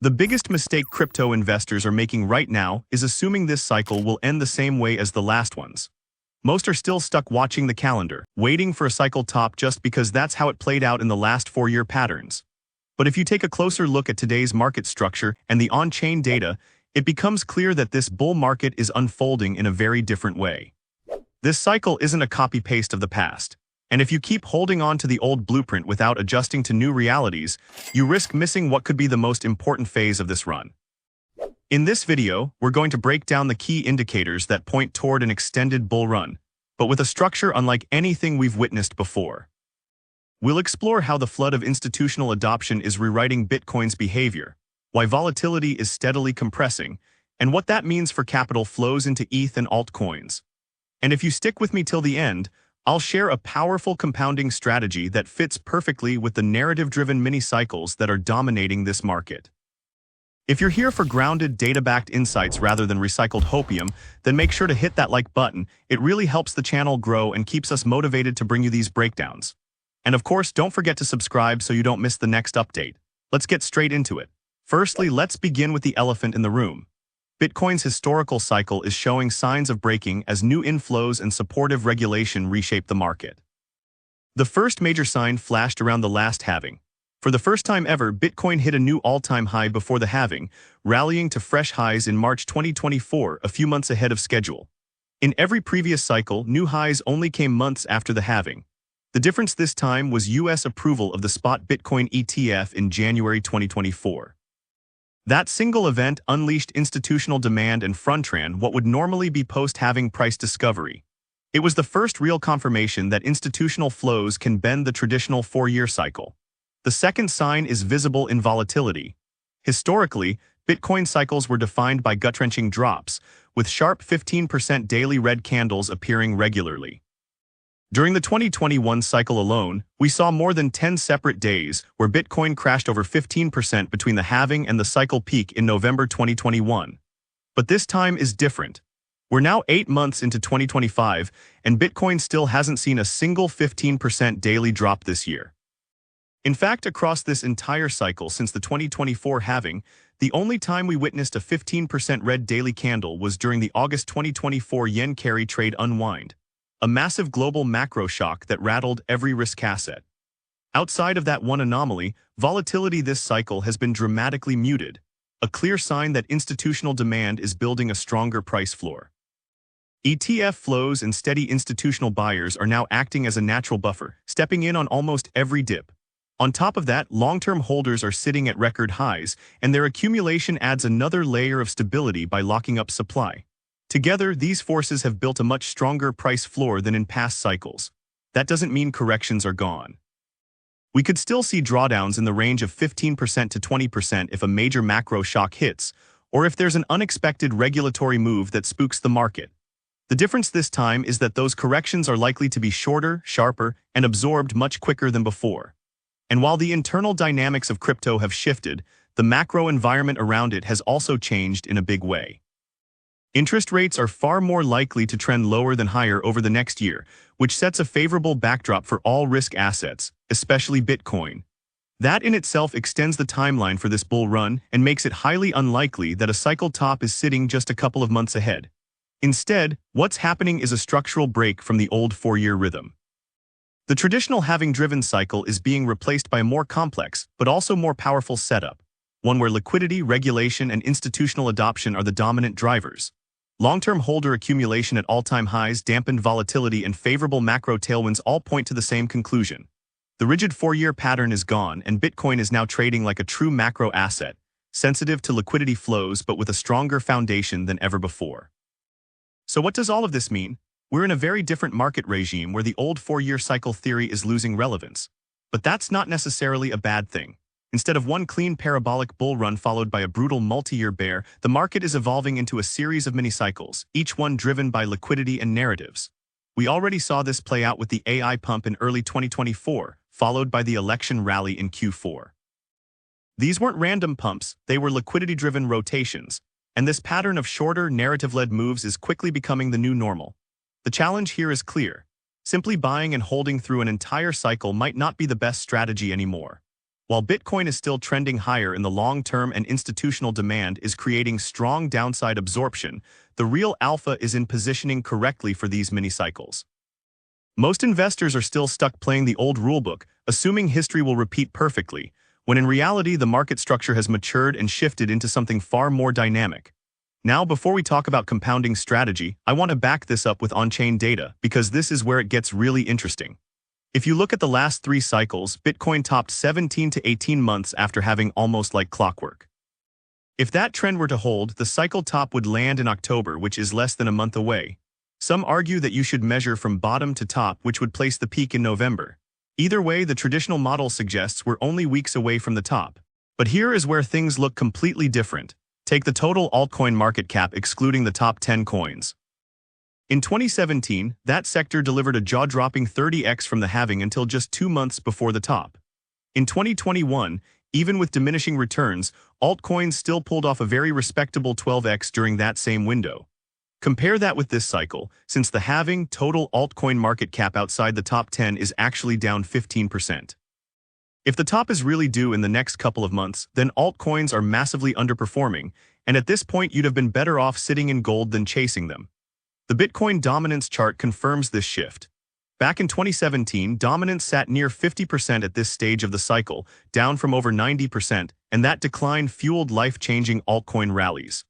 The biggest mistake crypto investors are making right now is assuming this cycle will end the same way as the last ones. Most are still stuck watching the calendar, waiting for a cycle top just because that's how it played out in the last 4-year patterns. But if you take a closer look at today's market structure and the on-chain data, it becomes clear that this bull market is unfolding in a very different way. This cycle isn't a copy-paste of the past. And if you keep holding on to the old blueprint without adjusting to new realities, you risk missing what could be the most important phase of this run. In this video, we're going to break down the key indicators that point toward an extended bull run, but with a structure unlike anything we've witnessed before. We'll explore how the flood of institutional adoption is rewriting Bitcoin's behavior, why volatility is steadily compressing, and what that means for capital flows into ETH and altcoins. And if you stick with me till the end, I'll share a powerful compounding strategy that fits perfectly with the narrative-driven mini-cycles that are dominating this market. If you're here for grounded, data-backed insights rather than recycled hopium, then make sure to hit that like button. It really helps the channel grow and keeps us motivated to bring you these breakdowns. And of course, don't forget to subscribe so you don't miss the next update. Let's get straight into it. Firstly, let's begin with the elephant in the room. Bitcoin's historical cycle is showing signs of breaking as new inflows and supportive regulation reshape the market. The first major sign flashed around the last halving. For the first time ever, Bitcoin hit a new all-time high before the halving, rallying to fresh highs in March 2024, a few months ahead of schedule. In every previous cycle, new highs only came months after the halving. The difference this time was US approval of the spot Bitcoin ETF in January 2024. That single event unleashed institutional demand and front-ran what would normally be post-halving price discovery. It was the first real confirmation that institutional flows can bend the traditional 4-year cycle. The second sign is visible in volatility. Historically, Bitcoin cycles were defined by gut-wrenching drops, with sharp 15% daily red candles appearing regularly. During the 2021 cycle alone, we saw more than 10 separate days where Bitcoin crashed over 15% between the halving and the cycle peak in November 2021. But this time is different. We're now 8 months into 2025, and Bitcoin still hasn't seen a single 15% daily drop this year. In fact, across this entire cycle since the 2024 halving, the only time we witnessed a 15% red daily candle was during the August 2024 yen carry trade unwind. A massive global macro shock that rattled every risk asset. Outside of that one anomaly, volatility this cycle has been dramatically muted, a clear sign that institutional demand is building a stronger price floor. ETF flows and steady institutional buyers are now acting as a natural buffer, stepping in on almost every dip. On top of that, long-term holders are sitting at record highs, and their accumulation adds another layer of stability by locking up supply. Together, these forces have built a much stronger price floor than in past cycles. That doesn't mean corrections are gone. We could still see drawdowns in the range of 15% to 20% if a major macro shock hits, or if there's an unexpected regulatory move that spooks the market. The difference this time is that those corrections are likely to be shorter, sharper, and absorbed much quicker than before. And while the internal dynamics of crypto have shifted, the macro environment around it has also changed in a big way. Interest rates are far more likely to trend lower than higher over the next year, which sets a favorable backdrop for all risk assets, especially Bitcoin. That in itself extends the timeline for this bull run and makes it highly unlikely that a cycle top is sitting just a couple of months ahead. Instead, what's happening is a structural break from the old 4-year rhythm. The traditional halving-driven cycle is being replaced by a more complex, but also more powerful setup, one where liquidity, regulation, and institutional adoption are the dominant drivers. Long-term holder accumulation at all-time highs, dampened volatility, and favorable macro tailwinds all point to the same conclusion. The rigid 4-year pattern is gone, and Bitcoin is now trading like a true macro asset, sensitive to liquidity flows but with a stronger foundation than ever before. So what does all of this mean? We're in a very different market regime where the old 4-year cycle theory is losing relevance. But that's not necessarily a bad thing. Instead of one clean parabolic bull run followed by a brutal multi-year bear, the market is evolving into a series of mini-cycles, each one driven by liquidity and narratives. We already saw this play out with the AI pump in early 2024, followed by the election rally in Q4. These weren't random pumps, they were liquidity-driven rotations, and this pattern of shorter, narrative-led moves is quickly becoming the new normal. The challenge here is clear. Simply buying and holding through an entire cycle might not be the best strategy anymore. While Bitcoin is still trending higher in the long term and institutional demand is creating strong downside absorption, the real alpha is in positioning correctly for these mini-cycles. Most investors are still stuck playing the old rulebook, assuming history will repeat perfectly, when in reality the market structure has matured and shifted into something far more dynamic. Now, before we talk about compounding strategy, I want to back this up with on-chain data, because this is where it gets really interesting. If you look at the last 3 cycles, Bitcoin topped 17 to 18 months after having almost like clockwork. If that trend were to hold, the cycle top would land in October, which is less than a month away. Some argue that you should measure from bottom to top, which would place the peak in November. Either way, the traditional model suggests we're only weeks away from the top. But here is where things look completely different. Take the total altcoin market cap excluding the top 10 coins. In 2017, that sector delivered a jaw-dropping 30x from the halving until just 2 months before the top. In 2021, even with diminishing returns, altcoins still pulled off a very respectable 12x during that same window. Compare that with this cycle. Since the halving, total altcoin market cap outside the top 10 is actually down 15%. If the top is really due in the next couple of months, then altcoins are massively underperforming, and at this point you'd have been better off sitting in gold than chasing them. The Bitcoin dominance chart confirms this shift. Back in 2017, dominance sat near 50% at this stage of the cycle, down from over 90%, and that decline fueled life-changing altcoin rallies.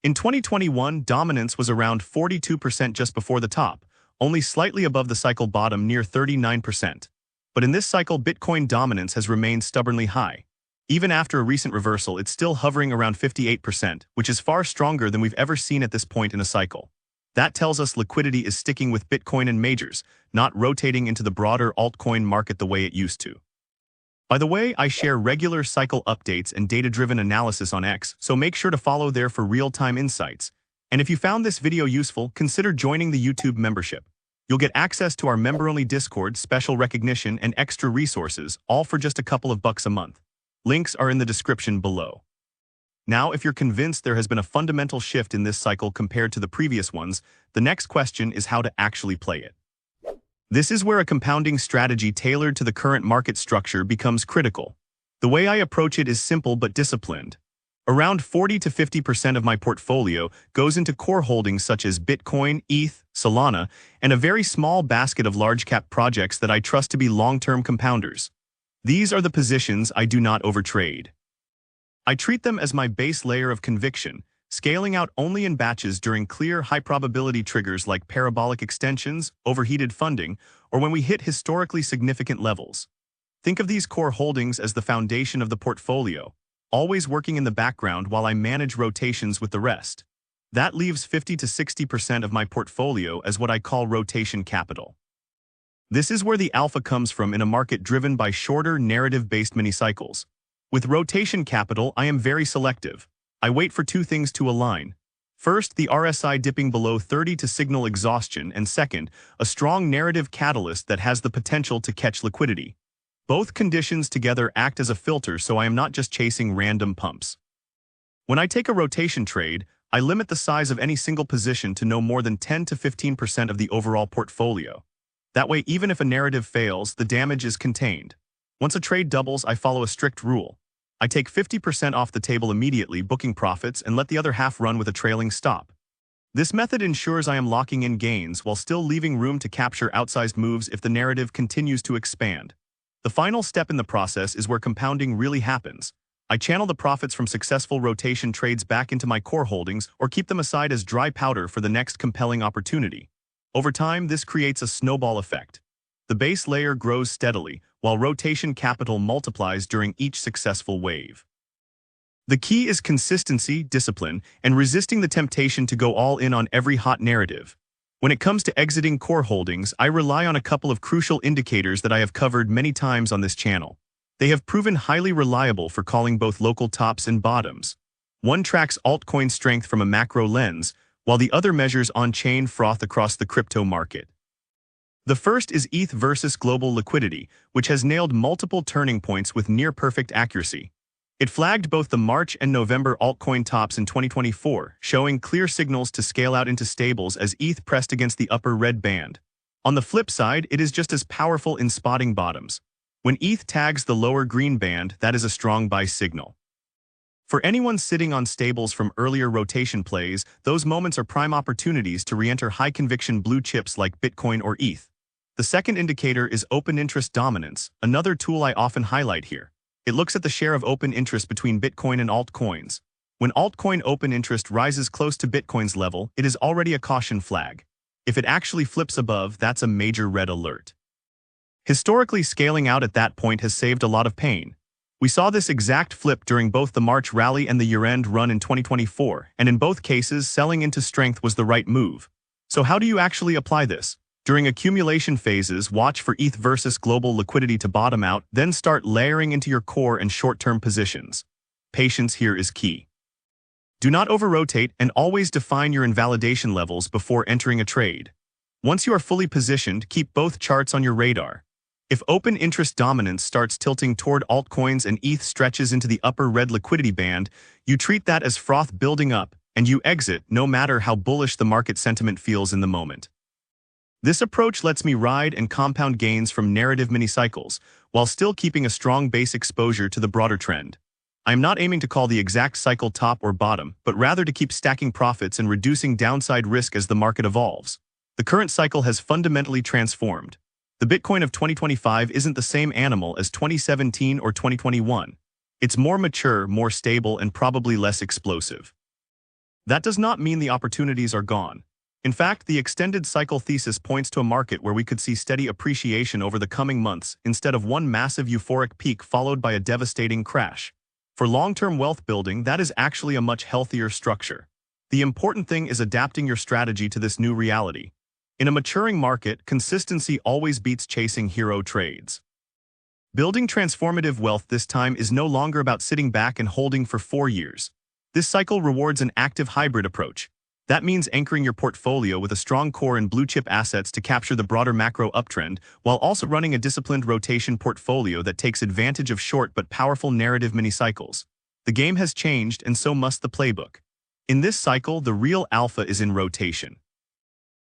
In 2021, dominance was around 42% just before the top, only slightly above the cycle bottom near 39%. But in this cycle, Bitcoin dominance has remained stubbornly high. Even after a recent reversal, it's still hovering around 58%, which is far stronger than we've ever seen at this point in a cycle. That tells us liquidity is sticking with Bitcoin and majors, not rotating into the broader altcoin market the way it used to. By the way, I share regular cycle updates and data-driven analysis on X, so make sure to follow there for real-time insights. And if you found this video useful, consider joining the YouTube membership. You'll get access to our member-only Discord, special recognition, and extra resources, all for just a couple of bucks a month. Links are in the description below. Now, if you're convinced there has been a fundamental shift in this cycle compared to the previous ones, the next question is how to actually play it. This is where a compounding strategy tailored to the current market structure becomes critical. The way I approach it is simple but disciplined. Around 40 to 50% of my portfolio goes into core holdings such as Bitcoin, ETH, Solana, and a very small basket of large-cap projects that I trust to be long-term compounders. These are the positions I do not overtrade. I treat them as my base layer of conviction, scaling out only in batches during clear, high-probability triggers like parabolic extensions, overheated funding, or when we hit historically significant levels. Think of these core holdings as the foundation of the portfolio, always working in the background while I manage rotations with the rest. That leaves 50 to 60% of my portfolio as what I call rotation capital. This is where the alpha comes from in a market driven by shorter, narrative-based mini-cycles. With rotation capital, I am very selective. I wait for 2 things to align. First, the RSI dipping below 30 to signal exhaustion, and second, a strong narrative catalyst that has the potential to catch liquidity. Both conditions together act as a filter, so I am not just chasing random pumps. When I take a rotation trade, I limit the size of any single position to no more than 10 to 15% of the overall portfolio. That way, even if a narrative fails, the damage is contained. Once a trade doubles, I follow a strict rule. I take 50% off the table immediately, booking profits, and let the other half run with a trailing stop. This method ensures I am locking in gains while still leaving room to capture outsized moves if the narrative continues to expand. The final step in the process is where compounding really happens. I channel the profits from successful rotation trades back into my core holdings or keep them aside as dry powder for the next compelling opportunity. Over time, this creates a snowball effect. The base layer grows steadily, while rotation capital multiplies during each successful wave. The key is consistency, discipline, and resisting the temptation to go all in on every hot narrative. When it comes to exiting core holdings, I rely on a couple of crucial indicators that I have covered many times on this channel. They have proven highly reliable for calling both local tops and bottoms. One tracks altcoin strength from a macro lens, while the other measures on-chain froth across the crypto market. The first is ETH versus global liquidity, which has nailed multiple turning points with near-perfect accuracy. It flagged both the March and November altcoin tops in 2024, showing clear signals to scale out into stables as ETH pressed against the upper red band. On the flip side, it is just as powerful in spotting bottoms. When ETH tags the lower green band, that is a strong buy signal. For anyone sitting on stables from earlier rotation plays, those moments are prime opportunities to re-enter high-conviction blue chips like Bitcoin or ETH. The second indicator is open interest dominance, another tool I often highlight here. It looks at the share of open interest between Bitcoin and altcoins. When altcoin open interest rises close to Bitcoin's level, it is already a caution flag. If it actually flips above, that's a major red alert. Historically, scaling out at that point has saved a lot of pain. We saw this exact flip during both the March rally and the year-end run in 2024, and in both cases, selling into strength was the right move. So how do you actually apply this? During accumulation phases, watch for ETH versus global liquidity to bottom out, then start layering into your core and short-term positions. Patience here is key. Do not over-rotate and always define your invalidation levels before entering a trade. Once you are fully positioned, keep both charts on your radar. If open interest dominance starts tilting toward altcoins and ETH stretches into the upper red liquidity band, you treat that as froth building up, and you exit no matter how bullish the market sentiment feels in the moment. This approach lets me ride and compound gains from narrative mini-cycles, while still keeping a strong base exposure to the broader trend. I am not aiming to call the exact cycle top or bottom, but rather to keep stacking profits and reducing downside risk as the market evolves. The current cycle has fundamentally transformed. The Bitcoin of 2025 isn't the same animal as 2017 or 2021. It's more mature, more stable, and probably less explosive. That does not mean the opportunities are gone. In fact, the extended cycle thesis points to a market where we could see steady appreciation over the coming months instead of one massive euphoric peak followed by a devastating crash. For long-term wealth building, that is actually a much healthier structure. The important thing is adapting your strategy to this new reality. In a maturing market, consistency always beats chasing hero trades. Building transformative wealth this time is no longer about sitting back and holding for 4 years. This cycle rewards an active hybrid approach. That means anchoring your portfolio with a strong core in blue-chip assets to capture the broader macro uptrend, while also running a disciplined rotation portfolio that takes advantage of short but powerful narrative mini-cycles. The game has changed, and so must the playbook. In this cycle, the real alpha is in rotation.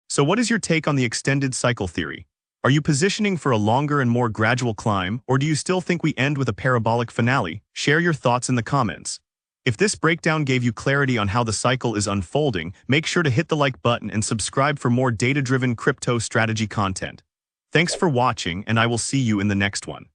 So what is your take on the extended cycle theory? Are you positioning for a longer and more gradual climb, or do you still think we end with a parabolic finale? Share your thoughts in the comments. If this breakdown gave you clarity on how the cycle is unfolding, make sure to hit the like button and subscribe for more data-driven crypto strategy content. Thanks for watching, and I will see you in the next one.